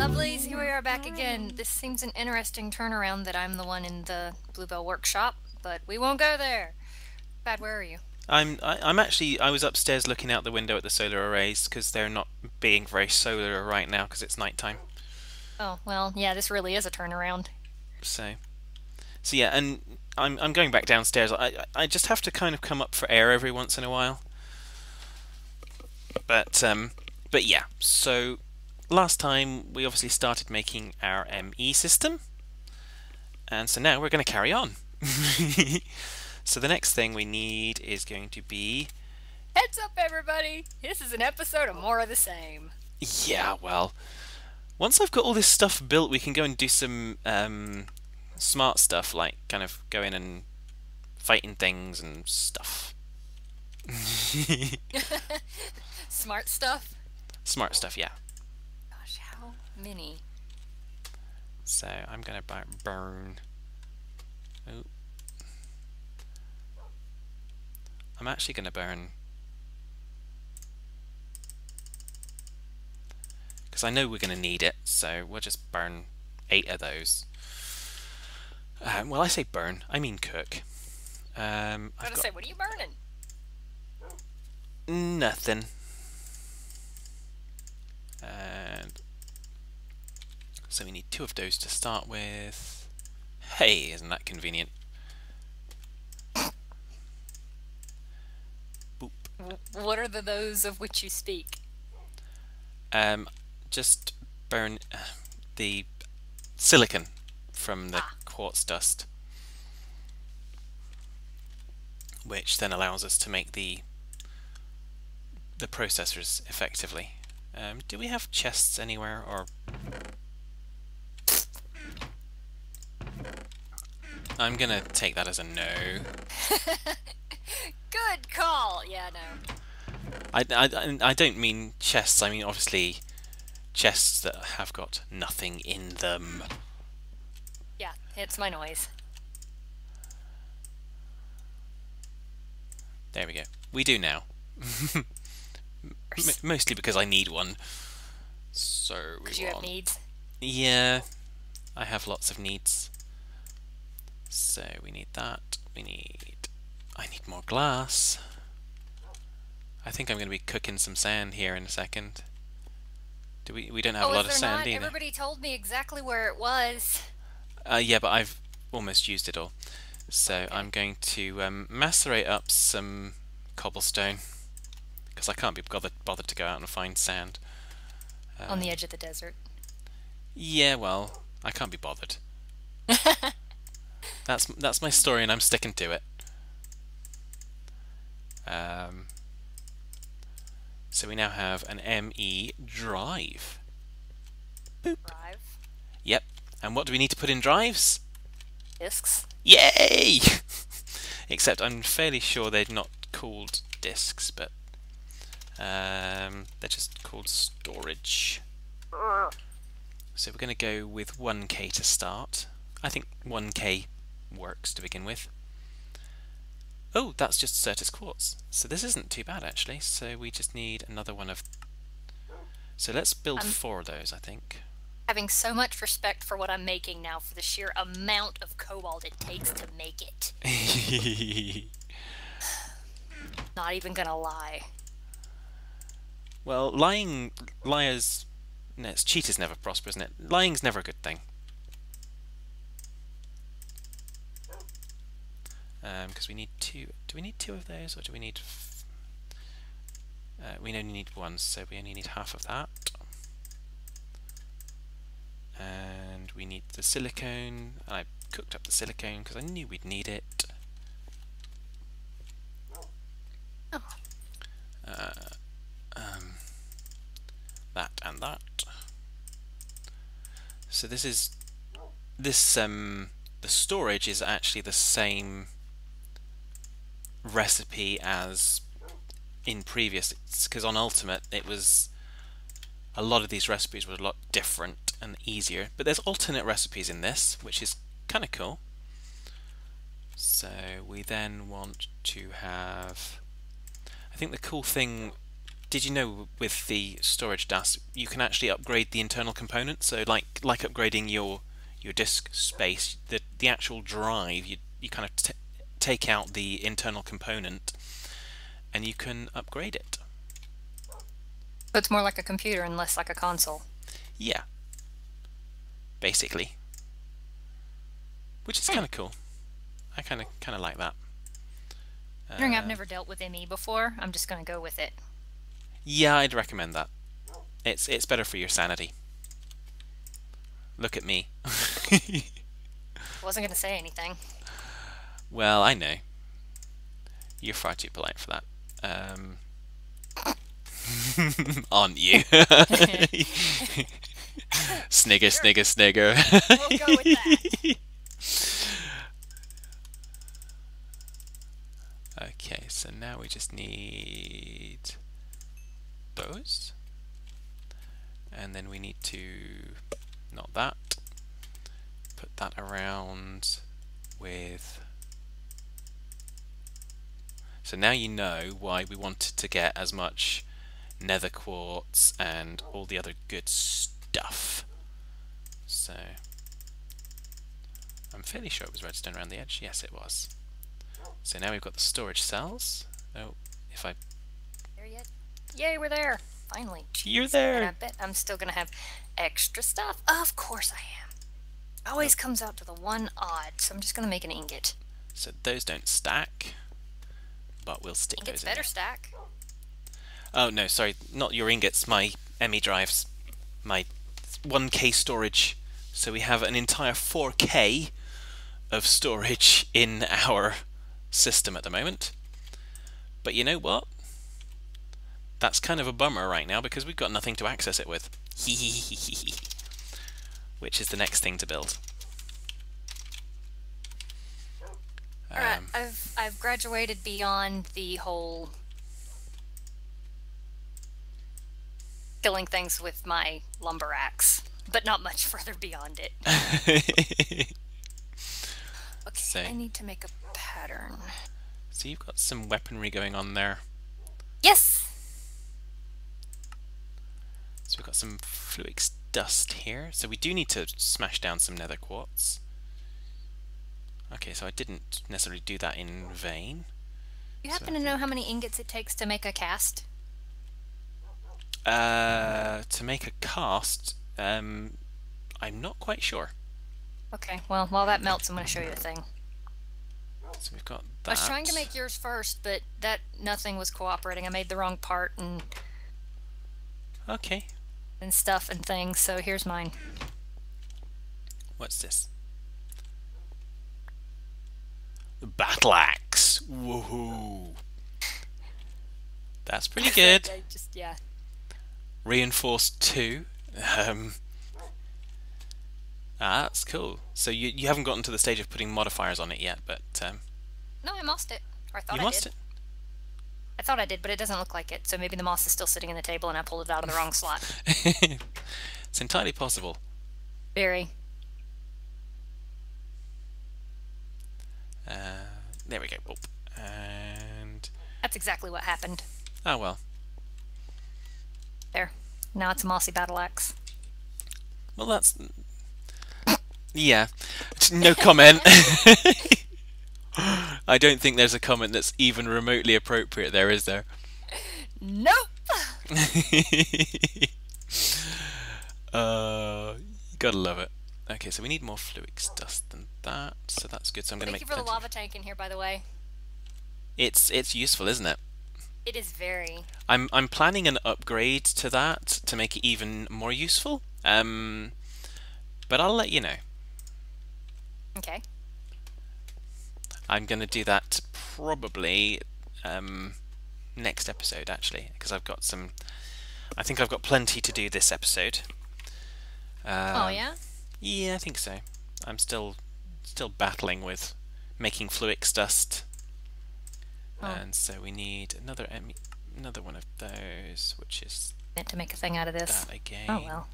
Lovelies, here we are back again. This seems an interesting turnaround that I'm the one in the Bluebell workshop, but we won't go there. Bad, where are you? I'm actually I was upstairs looking out the window at the solar arrays because they're not being very solar right now because it's nighttime. Oh, well, yeah, this really is a turnaround. So so yeah, and I'm going back downstairs. I just have to kind of come up for air every once in a while. But yeah. So last time we obviously started making our ME system, and so now we're going to carry on. So the next thing we need is going to be Heads up, everybody! This is an episode of More of the Same. yeah, well, once I've got all this stuff built, we can go and do some smart stuff, like kind of go in and fighting things and stuff. Smart stuff? Smart stuff, yeah. Gosh, how many? So I'm gonna burn. Oh, I'm actually gonna burn because I know we're gonna need it. So we'll just burn 8 of those. Well, I say burn, I mean cook. I I've was got say, what are you burning? nothing. And so we need 2 of those to start with. Hey, isn't that convenient? Boop. What are those of which you speak? Um, just burn the silicon from the Ah, quartz dust, which then allows us to make the processors effectively. Do we have chests anywhere, or I'm gonna take that as a no. good call! Yeah, no. I don't mean chests. I mean obviously chests that have got nothing in them. Yeah, it's my noise. There we go. We do now. Mostly because I need one. So we Because you have want. needs. Yeah, I have lots of needs. So we need that. I need more glass. I think I'm going to be cooking some sand here in a second. We don't have a Oh, lot is of there sand not? either. Everybody told me exactly where it was. Yeah, but I've almost used it all. So Okay. I'm going to macerate up some cobblestone because I can't be bothered to go out and find sand. On the edge of the desert. Yeah, well, I can't be bothered. That's my story, and I'm sticking to it. Um, so we now have an ME drive. Boop. Drive. Yep. And what do we need to put in drives? Discs. Yay! Except I'm fairly sure they're not called discs, but they're just called storage. So we're going to go with 1K to start. I think 1K works to begin with. Oh, that's just Certus quartz. So this isn't too bad actually. So we just need another one of. So let's build I'm 4 of those, I think. having so much respect for what I'm making now for the sheer amount of cobalt it takes to make it. Not even gonna lie. Well, liars. No, it's cheaters never prosper, isn't it? Lying's never a good thing. Because we need 2. Do we need 2 of those, or do we need? We only need 1, so we only need half of that. And we need the silicone. I cooked up the silicone because I knew we'd need it. Oh. That and that. So this the storage is actually the same recipe as in previous, because on Ultimate it was a lot of these recipes were a lot different and easier, but there's alternate recipes in this, which is kind of cool. So we then want to have, I think the cool thing did you know with the storage DAS you can actually upgrade the internal component? So like upgrading your disk space, the actual drive, you kind of take out the internal component and you can upgrade it. So it's more like a computer and less like a console. Yeah, basically, which is kind of cool. I kind of like that. Considering I've never dealt with ME before, I'm just going to go with it. Yeah, I'd recommend that. It's better for your sanity. Look at me. Wasn't going to say anything. Well, I know. You're far too polite for that. Aren't you? Snigger, snigger, snigger. We'll go with that. Okay, so now we just need those. And then we need to, not that, put that around with. So now you know why we wanted to get as much nether quartz and all the other good stuff. So I'm fairly sure it was redstone around the edge. Yes, it was. So now we've got the storage cells. Oh, if I... There yet? Yay, we're there! Finally. You're there! And I bet I'm still gonna have extra stuff. Of course I am. Always comes out to the one odd, so I'm just gonna make an ingot. So those don't stack, but we'll stick Ingots those in. better stack. Oh no, sorry, not your ingots, my ME drives. My 1K storage. So we have an entire 4K of storage in our system at the moment. But you know what? That's kind of a bummer right now because we've got nothing to access it with. Which is the next thing to build. Alright, I've graduated beyond the whole killing things with my lumber axe, but not much further beyond it. Okay, So, I need to make a pattern. So you've got some weaponry going on there. Yes! So we've got some fluix dust here. So we do need to smash down some nether quartz. Okay, so I didn't necessarily do that in vain. You happen to know how many ingots it takes to make a cast? To make a cast, I'm not quite sure. Okay, well, while that melts, I'm going to show you a thing. So we've got that. I was trying to make yours first, but nothing was cooperating. I made the wrong part and Okay. stuff and things, so here's mine. What's this? The battle axe. Woohoo! That's pretty good. Yeah. Reinforced 2. That's cool. So you haven't gotten to the stage of putting modifiers on it yet, but No, I mossed it. Or I thought you I mossed did. it. I thought I did, but it doesn't look like it. So maybe the moss is still sitting in the table and I pulled it out of the wrong slot. It's entirely possible. Very. There we go. Whoop. And That's exactly what happened. oh well. There. Now it's a mossy battle axe. Well, that's yeah. No comment. I don't think there's a comment that's even remotely appropriate there, is there? Nope! You gotta love it. Okay, so we need more fluix dust than that, so that's good. So I'm gonna Thank make you for the plenty. lava tank in here, by the way. It's useful, isn't it? It is very. I'm planning an upgrade to that to make it even more useful. But I'll let you know. Okay. I'm gonna do that probably next episode actually, because I've got some. I think I've got plenty to do this episode. Oh yeah? Yeah, I think so. I'm still battling with making fluix dust, and so we need another one of those, which is Meant to make a thing out of this. that again. Oh well.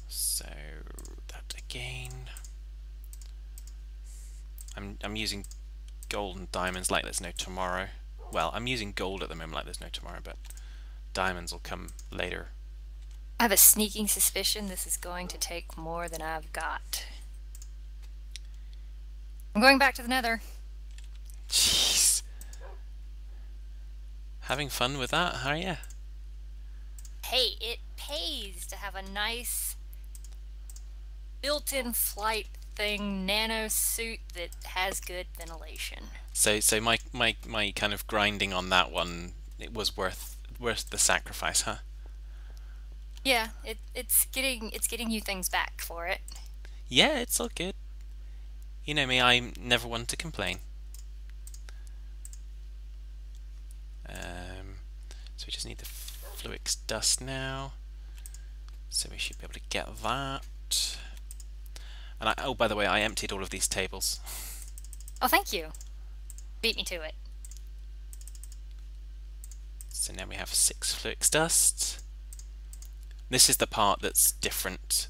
So that again. I'm using gold and diamonds like there's no tomorrow. Well, I'm using gold at the moment like there's no tomorrow, but diamonds will come later. I have a sneaking suspicion this is going to take more than I've got. I'm going back to the nether. Jeez. Having fun with that, are you? Hey, it pays to have a nice built-in flight thing, nano suit that has good ventilation. So my kind of grinding on that one, it was worth the sacrifice, huh? Yeah, it's getting you things back for it. Yeah, it's all good. You know me, I'm never one to complain. So we just need the Fluix dust now. So we should be able to get that. And oh, by the way, I emptied all of these tables. Oh, thank you. Beat me to it. So now we have 6 Fluix dust. This is the part that's different.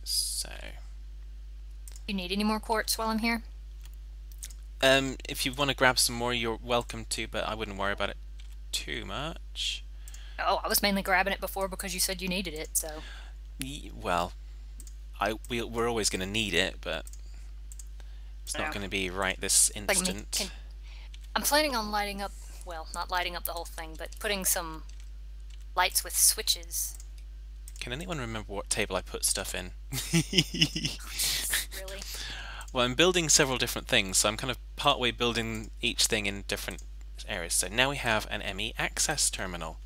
So You need any more quartz while I'm here? if you want to grab some more, you're welcome to, but I wouldn't worry about it too much. Oh, I was mainly grabbing it before because you said you needed it, so... Well, we're always going to need it, but it's not going to be right this instant. I'm planning on lighting up, well, not lighting up the whole thing, but putting some lights with switches. Can anyone remember what table I put stuff in? Really? Well, I'm building several different things, so I'm kind of partway building each thing in different areas. So now we have an ME access terminal.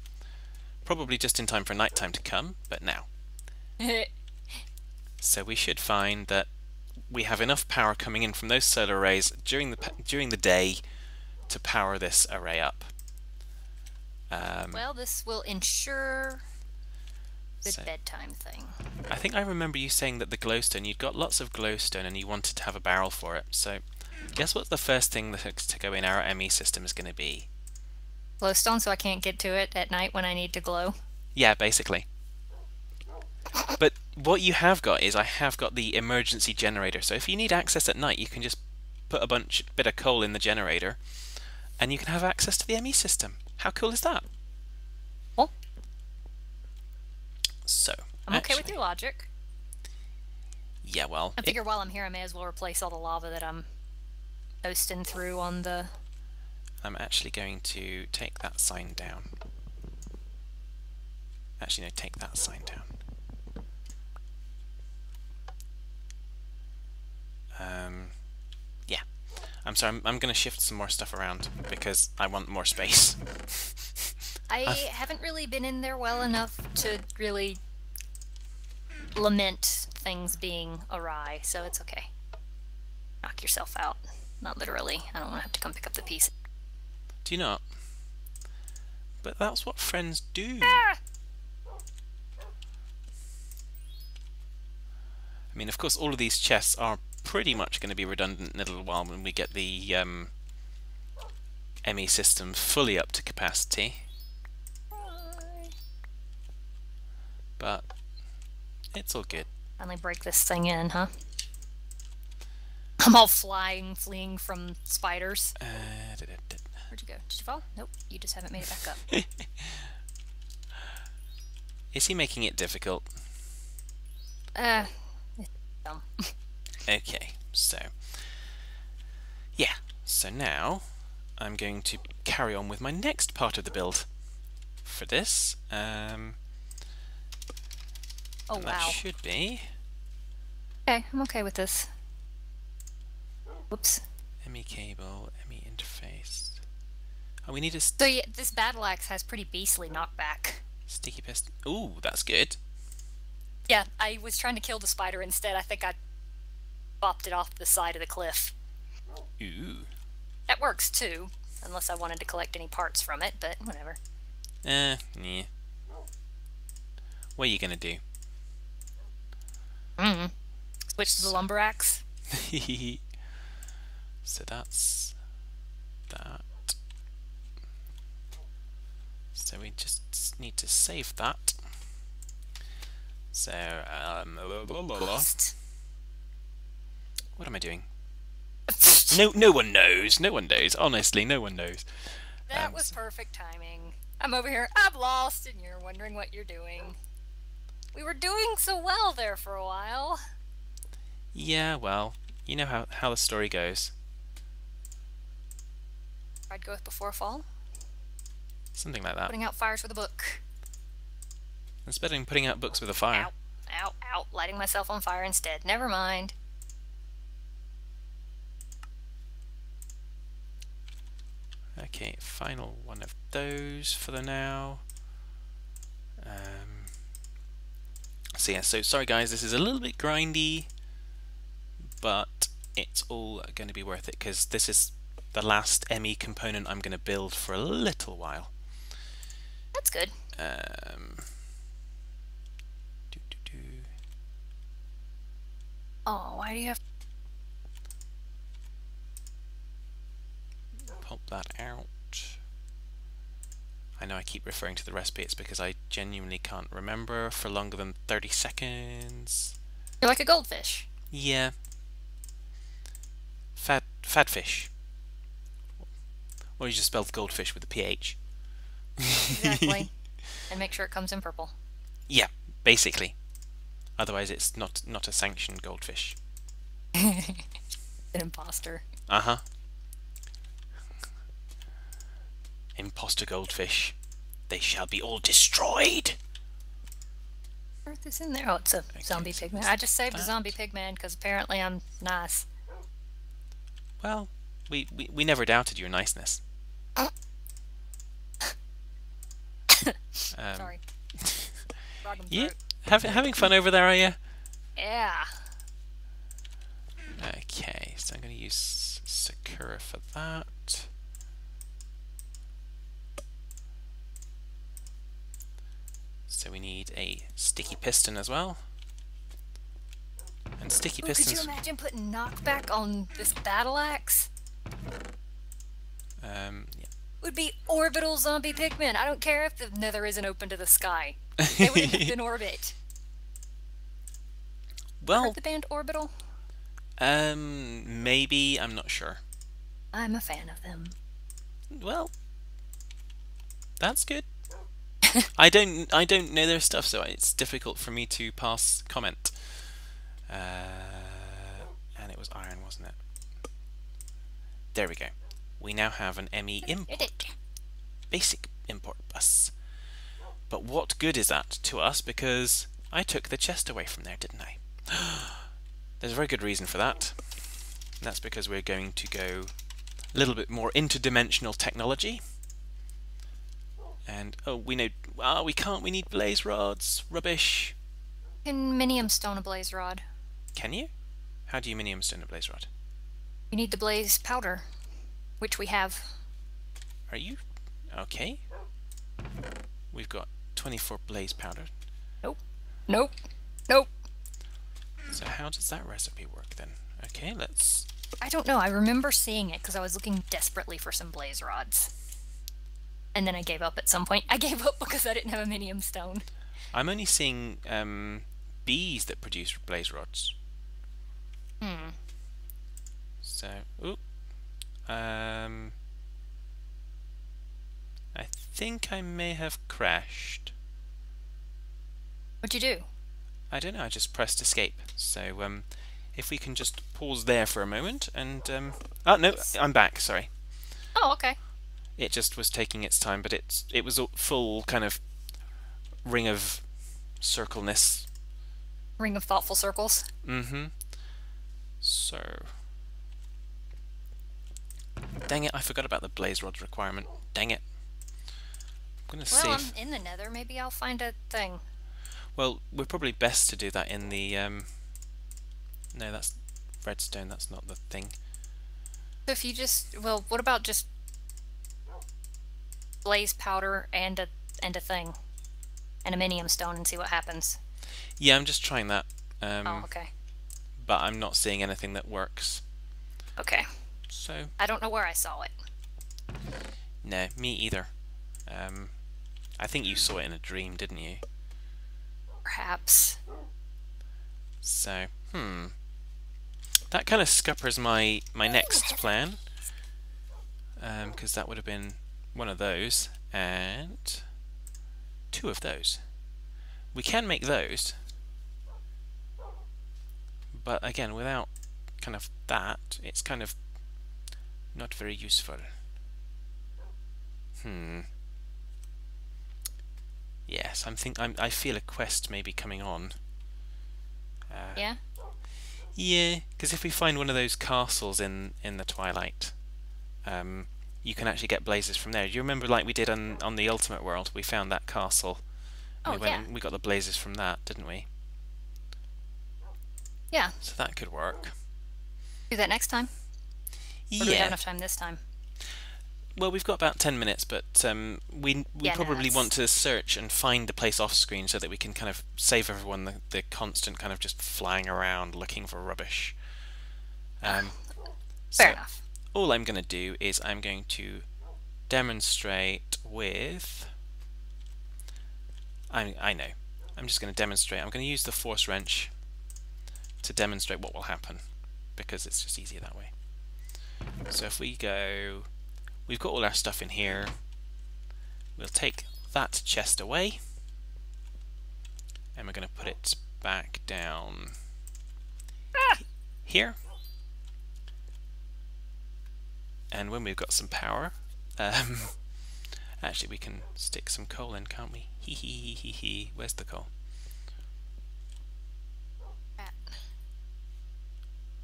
Probably just in time for nighttime to come, but now. So we should find that we have enough power coming in from those solar arrays during the day to power this array up. Well, this will ensure the bedtime thing. I think I remember you saying that the glowstone, you'd got lots of glowstone and you wanted to have a barrel for it. So guess what the first thing that's to go in our ME system is going to be? Glowstone, so I can't get to it at night when I need to glow? Yeah, basically. But what you have got is I have got the emergency generator. So if you need access at night, you can just put a bit of coal in the generator and you can have access to the ME system. How cool is that? Well, so I'm okay with your logic. Yeah, well, I figure while I'm here I may as well replace all the lava that I'm coasting through on the... I'm actually going to take that sign down. Actually, no, take that sign down. Yeah. I'm sorry, I'm going to shift some more stuff around because I want more space. I haven't really been in there well enough to really lament things being awry, so it's okay. Knock yourself out. Not literally. I don't want to have to come pick up the piece. Do you not? But that's what friends do. Ah! I mean, of course, all of these chests are pretty much going to be redundant in a little while when we get the ME system fully up to capacity. But it's all good. Finally break this thing in, huh? I'm all fleeing from spiders. Where'd you go? Did you fall? Nope, you just haven't made it back up. Is he making it difficult? It's dumb. Okay, so yeah, so now I'm going to carry on with my next part of the build for this. Oh, that wow. should be... Okay, I'm okay with this. Whoops. ME cable, ME interface. Oh, we need a So yeah, this battle axe has pretty beastly knockback. sticky piston. Ooh, that's good. Yeah, I was trying to kill the spider instead. I think I bopped it off the side of the cliff. Ooh. That works too, unless I wanted to collect any parts from it, but whatever. Yeah. What are you gonna do? Switch to the lumber axe. So that's that. So we just need to save that. So what am I doing? No one knows. No one knows. Honestly, no one knows. That was perfect timing. I'm over here, I'm lost, and you're wondering what you're doing. We were doing so well there for a while. Yeah, well, you know how the story goes. I'd go with before fall. Something like that. Putting out fires with a book. It's better than putting out books with a fire. Ow, ow, ow. Lighting myself on fire instead. Never mind. Okay, final one of those for the now. So yeah, so sorry guys, this is a little bit grindy, but it's all going to be worth it because this is the last ME component I'm going to build for a little while. That's good. Oh, why do you have... Pop that out. I know I keep referring to the recipe, it's because I genuinely can't remember for longer than 30 seconds. You're like a goldfish. Yeah. Fadfish. Or you just spelled goldfish with a PH. Exactly. And make sure it comes in purple. Yeah, basically. Otherwise it's not a sanctioned goldfish. An imposter. Uh-huh. Imposter goldfish. They shall be all destroyed. Earth is in there. Oh, it's a zombie pigman. I just saved a zombie pigman because apparently I'm nice. Well, we never doubted your niceness. Sorry. Yeah, having fun over there, are you? Yeah. Okay, so I'm going to use Sakura for that. So we need a sticky piston as well. And sticky pistons... Could you imagine putting knockback on this battle axe? Yeah. Would be orbital zombie pigmen. I don't care if the nether isn't open to the sky. They would have in orbit. Well, heard the band Orbital? Maybe, I'm not sure. I'm a fan of them. Well, that's good. I don't know their stuff, so it's difficult for me to pass comment. And it was iron, wasn't it? There we go. We now have an ME import. Basic import bus. But what good is that to us? Because I took the chest away from there, didn't I? There's a very good reason for that. And that's because we're going to go a little bit more interdimensional technology. And, oh, we know... Ah, we can't, we need blaze rods. Rubbish. Can minium stone a blaze rod? Can you? How do you minium stone a blaze rod? You need the blaze powder, which we have. Are you? Okay. We've got 24 blaze powder. Nope. Nope. Nope. So how does that recipe work then? Okay, let's... I don't know. I remember seeing it because I was looking desperately for some blaze rods. And then I gave up at some point. I gave up because I didn't have a minium stone. I'm only seeing bees that produce blaze rods. So, oop. I think I may have crashed. What'd you do? I don't know, I just pressed escape. So, if we can just pause there for a moment and... Oh, no, I'm back, sorry. Oh, okay. It just was taking its time, but it was a full kind of ring of circleness. Ring of thoughtful circles. Mm-hmm. So... Dang it, I forgot about the blaze rods requirement. Dang it. I'm gonna see if... I'm in the nether. Maybe I'll find a thing. Well, we're probably best to do that in the... No, that's redstone, that's not the thing. So if you just... Well, what about just... blaze powder and a thing? And a minium stone and see what happens? Yeah, I'm just trying that. Oh, okay. But I'm not seeing anything that works. Okay. So... I don't know where I saw it. No, me either. I think you saw it in a dream, didn't you? Perhaps. So, that kind of scuppers my next plan. Because that would have been one of those and 2 of those. We can make those, but again, without kind of that, it's kind of not very useful. Yes, I feel a quest may be coming on. Yeah? Yeah, because if we find one of those castles in the Twilight, you can actually get blazes from there. Do you remember, like we did on the Ultimate World, we found that castle. Oh, we went and we got the blazes from that, didn't we? Yeah. So that could work. Do that next time? Yeah. Or do we have enough time this time? Well, we've got about 10 minutes, but we probably want to search and find the place off screen so that we can kind of save everyone the constant kind of just flying around looking for rubbish. Fair enough. All I'm going to do is I'm going to demonstrate with... I know. I'm just going to demonstrate. I'm going to use the force wrench to demonstrate what will happen, because it's just easier that way. So if we go... We've got all our stuff in here. We'll take that chest away, and we're going to put it back down here. And when we've got some power, actually we can stick some coal in, can't we? Hee hee hee hee hee. Where's the coal? Hat.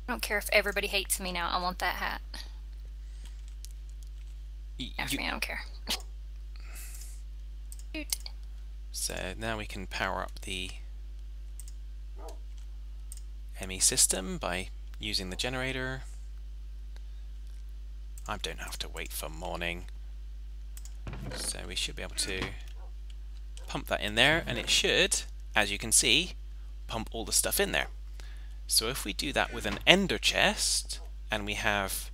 I don't care if everybody hates me now. I want that hat. After me, I don't care. So now we can power up the ME system by using the generator. I don't have to wait for morning. So we should be able to pump that in there, and it should, as you can see, pump all the stuff in there. So if we do that with an ender chest, and we have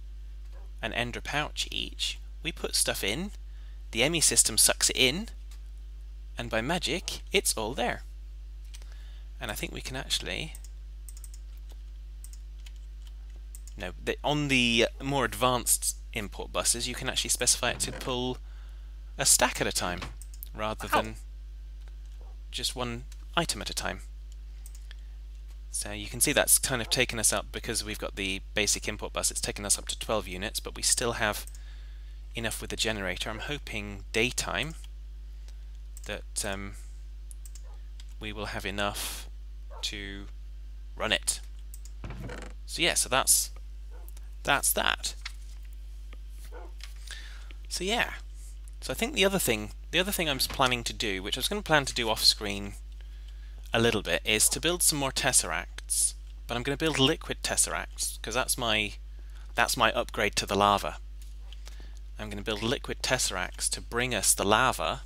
an ender pouch each, we put stuff in, the ME system sucks it in, and by magic, it's all there. And I think we can actually... No, on the more advanced import buses, you can actually specify it to pull a stack at a time, rather than just one item at a time. So you can see that's kind of taken us up, because we've got the basic import bus, it's taken us up to 12 units, but we still have enough with the generator. I'm hoping daytime that we will have enough to run it. So yeah, so that's that. So yeah, so I think the other thing I'm planning to do, which I was going to plan to do off screen a little bit, is to build some more tesseracts. But I'm going to build liquid tesseracts, because that's my upgrade to the lava. I'm going to build liquid tesseracts to bring us the lava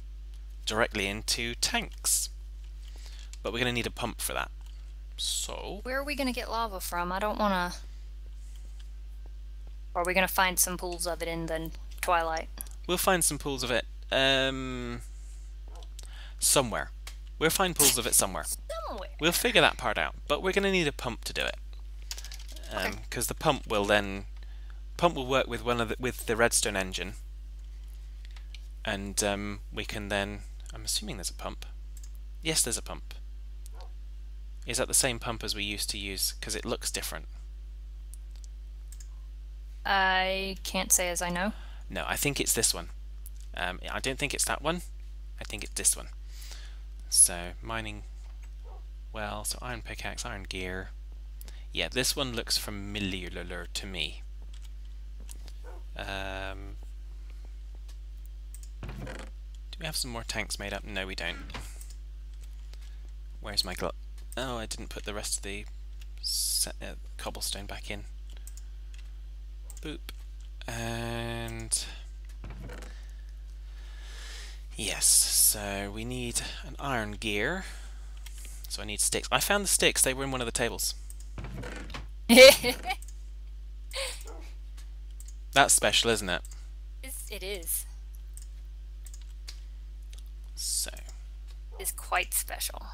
directly into tanks. But we're going to need a pump for that. So... Where are we going to get lava from? I don't want to... Or are we going to find some pools of it in the Twilight? We'll find some pools of it somewhere. We'll find pools of it somewhere. Somewhere. We'll figure that part out. But we're going to need a pump to do it. Because the pump will then... Pump will work with with the redstone engine, and we can then... I'm assuming there's a pump. Yes, there's a pump. Is that the same pump as we used to use? Because it looks different. I can't say as I know. No, I think it's this one. I don't think it's that one. I think it's this one. So mining well. So iron pickaxe, iron gear. Yeah, this one looks familiar to me. Do we have some more tanks made up? No, we don't. Where's my Oh, I didn't put the rest of the cobblestone back in. Boop. And... Yes, so we need an iron gear. So I need sticks. I found the sticks, they were in one of the tables. That's special, isn't it? It is. So. It's quite special.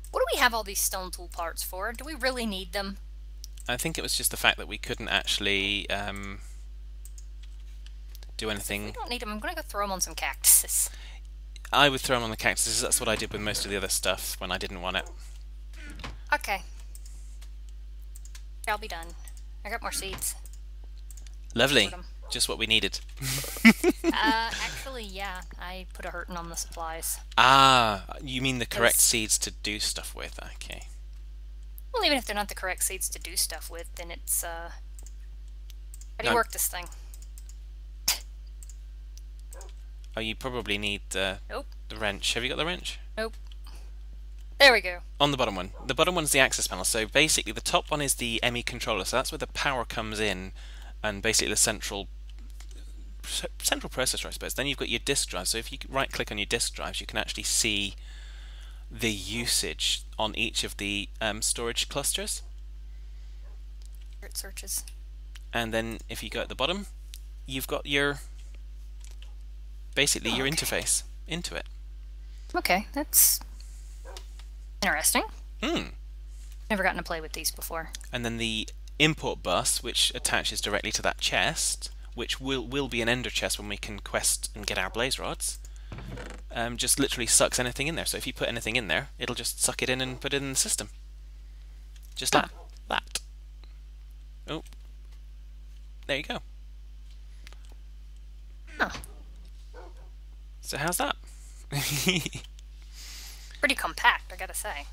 What do we have all these stone tool parts for? Do we really need them? I think it was just the fact that we couldn't actually do anything. If we don't need them, I'm gonna go throw them on some cactuses. I would throw them on the cactuses. That's what I did with most of the other stuff when I didn't want it. Okay. I'll be done. I got more seeds. Lovely. Just what we needed. Actually, yeah. I put a hurting on the supplies. Ah, you mean the correct seeds to do stuff with. Okay. Well, even if they're not the correct seeds to do stuff with, then it's, how do you work this thing? Oh, you probably need the wrench. Have you got the wrench? Nope. There we go. On the bottom one. The bottom one's the access panel. So basically the top one is the ME controller. So that's where the power comes in and basically the central processor, I suppose. Then you've got your disk drive. So if you right click on your disk drives, you can actually see the usage on each of the storage clusters. Searches. And then if you go at the bottom, you've got your basically your interface into it. Okay, that's interesting. Hmm. Never gotten to play with these before. And then the import bus, which attaches directly to that chest, which will be an ender chest when we can quest and get our blaze rods, just literally sucks anything in there. So if you put anything in there, it'll just suck it in and put it in the system. Just like that. Oh. There you go. Huh. So how's that? Pretty compact, I gotta say.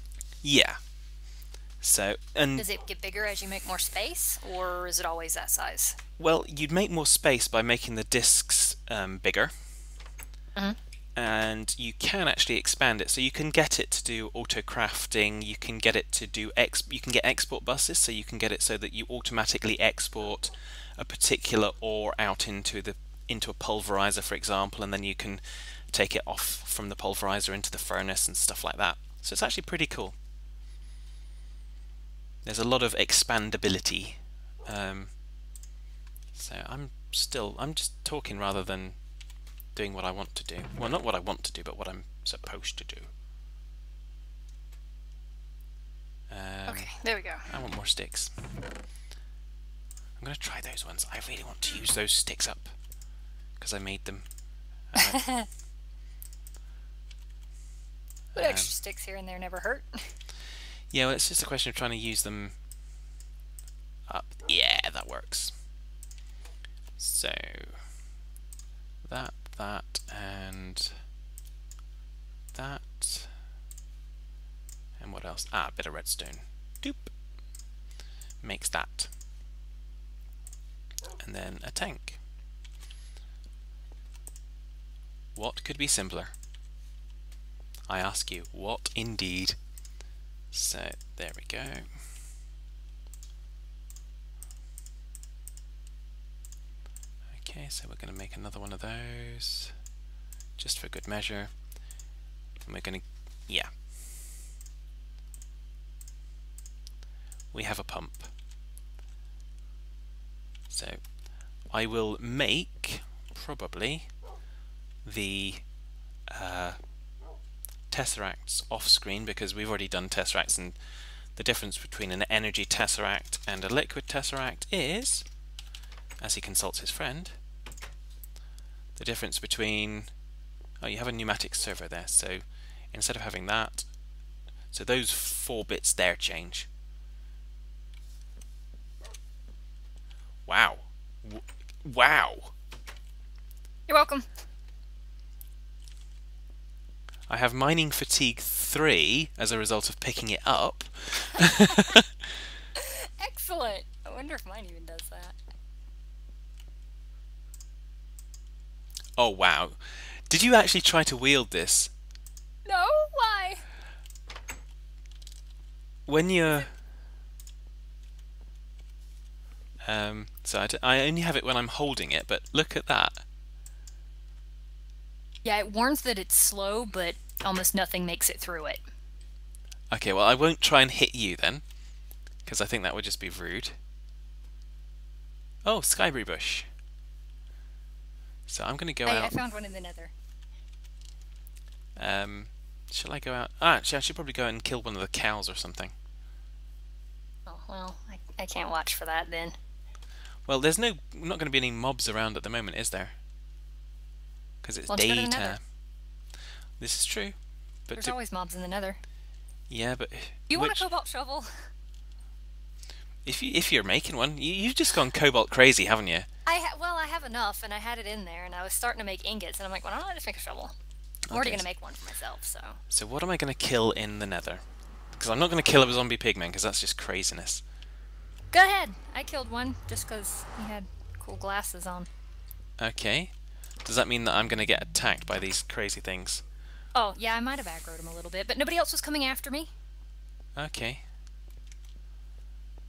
Yeah. So, and does it get bigger as you make more space, or is it always that size? Well, you'd make more space by making the discs bigger. Mm-hmm. And you can actually expand it, so you can get it to do auto crafting. You can get it to do you can get export buses, so you can get it so that you automatically export a particular ore out into a pulverizer, for example, and then you can take it off from the pulverizer into the furnace and stuff like that. So it's actually pretty cool. There's a lot of expandability. So I'm just talking rather than doing what I want to do. Well, not what I want to do, but what I'm supposed to do. Okay, there we go. I want more sticks. I'm going to try those ones. I really want to use those sticks up because I made them. But extra sticks here and there never hurt. Yeah, well, it's just a question of trying to use them up. Yeah, that works. So that, and that, and what else? Ah, a bit of redstone. Doop. Makes that. And then a tank. What could be simpler? I ask you, what indeed? So, there we go. Okay, so we're going to make another one of those, just for good measure. And we're going to, yeah. We have a pump. So, I will make, probably, the tesseracts off screen, because we've already done tesseracts, and the difference between an energy tesseract and a liquid tesseract is, as he consults his friend, the difference between, oh, you have a pneumatic servo there, so instead of having that, so those 4 bits there change. Wow. Wow. You're welcome. I have mining fatigue 3 as a result of picking it up. Excellent. I wonder if mine even does that. Oh wow. Did you actually try to wield this? No, why? When you're... so I only have it when I'm holding it, but look at that. Yeah, it warns that it's slow, but almost nothing makes it through it. Okay, well I won't try and hit you then, because I think that would just be rude. Oh, skyberry bush. So I'm going to go out. I found one in the nether. Shall I go out? Ah, actually, I should probably go out and kill one of the cows or something. Oh, well, I can't watch for that then. Well, there's not going to be any mobs around at the moment, is there? because it's Why don't you go to the daytime. nether? This is true. But There's always mobs in the nether. yeah, but You want a cobalt shovel? if you're making one, you've just gone cobalt crazy, haven't you? Well, I have enough, and I had it in there, and I was starting to make ingots, and I'm like, well, I'll just make a shovel. I'm already going to make one for myself, so... So what am I going to kill in the nether? Because I'm not going to kill a zombie pigman, because that's just craziness. Go ahead! I killed one, just because he had cool glasses on. Okay. Does that mean that I'm going to get attacked by these crazy things? Oh, yeah, I might have aggroed him a little bit, but nobody else was coming after me. Okay.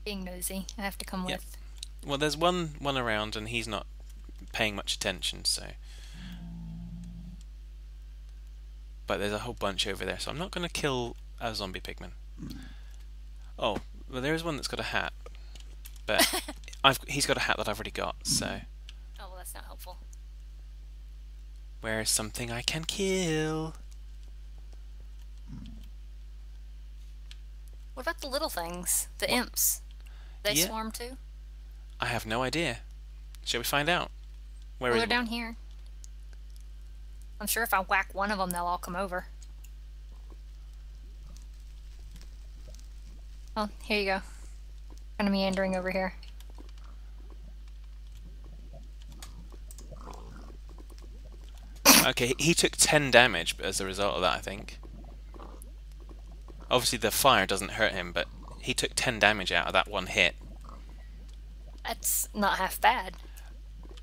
Being nosy, I have to come with. Well, there's one around, and he's not paying much attention, so... But there's a whole bunch over there, so I'm not going to kill a zombie pigman. Oh, well, there is one that's got a hat. But he's got a hat that I've already got, so... Oh, well, that's not helpful. Where's something I can kill? What about the little things? The imps? They swarm too? I have no idea. Shall we find out? Well, they're down here. I'm sure if I whack one of them, they'll all come over. Oh, here you go. Kind of meandering over here. Okay, he took 10 damage as a result of that, I think. Obviously the fire doesn't hurt him, but he took 10 damage out of that one hit. That's not half bad.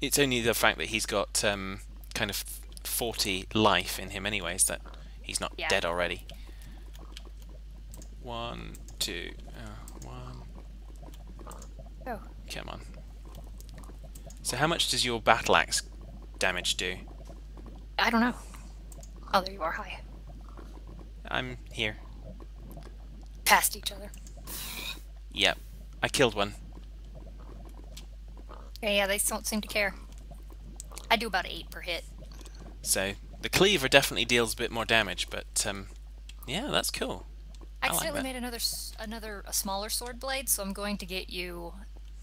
It's only the fact that he's got kind of 40 life in him anyways, that he's not dead already. 1, 2, 1. Oh. Come on. So how much does your battle axe damage do? I don't know. Oh, there you are. Hi. I'm here. Past each other. Yep. I killed one. Yeah, they don't seem to care. I do about 8 per hit. So, the cleaver definitely deals a bit more damage, but, yeah, that's cool. I accidentally made a smaller sword blade, so I'm going to get you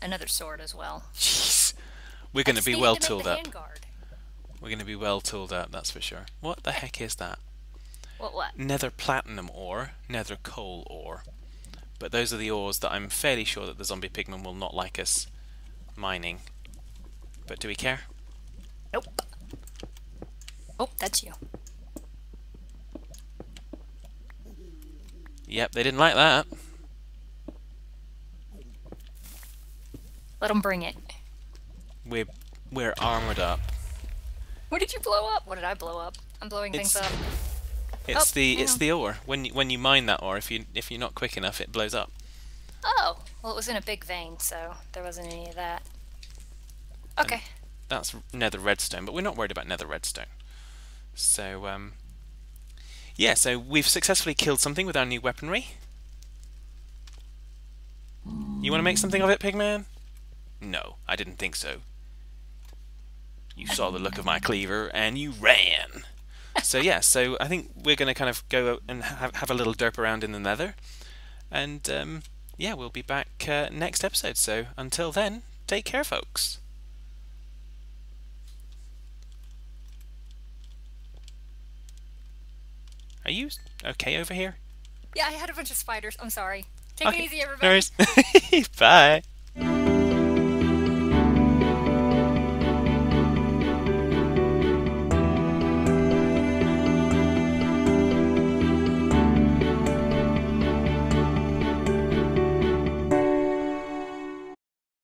another sword as well. Jeez. We're going to be well tooled up. We're going to be well tooled up, that's for sure. What the heck is that? What? Nether platinum ore, nether coal ore. But those are the ores that I'm fairly sure that the zombie pigmen will not like us mining. But do we care? Nope. Oh, that's you. Yep, they didn't like that. Let them bring it. We're armored up. What did you blow up? What did I blow up? I'm blowing things up. It's the ore. When you mine that ore, if you're not quick enough, it blows up. Oh, well, it was in a big vein, so there wasn't any of that. Okay. And that's nether redstone, but we're not worried about nether redstone. So yeah, so we've successfully killed something with our new weaponry. You want to make something of it, Pigman? No, I didn't think so. You saw the look of my cleaver and you ran. So yeah, so I think we're going to kind of go and have a little derp around in the nether. And yeah, we'll be back next episode. So until then, take care, folks. Are you okay over here? Yeah, I had a bunch of spiders. I'm sorry. Take it easy, everybody. No worries. Bye.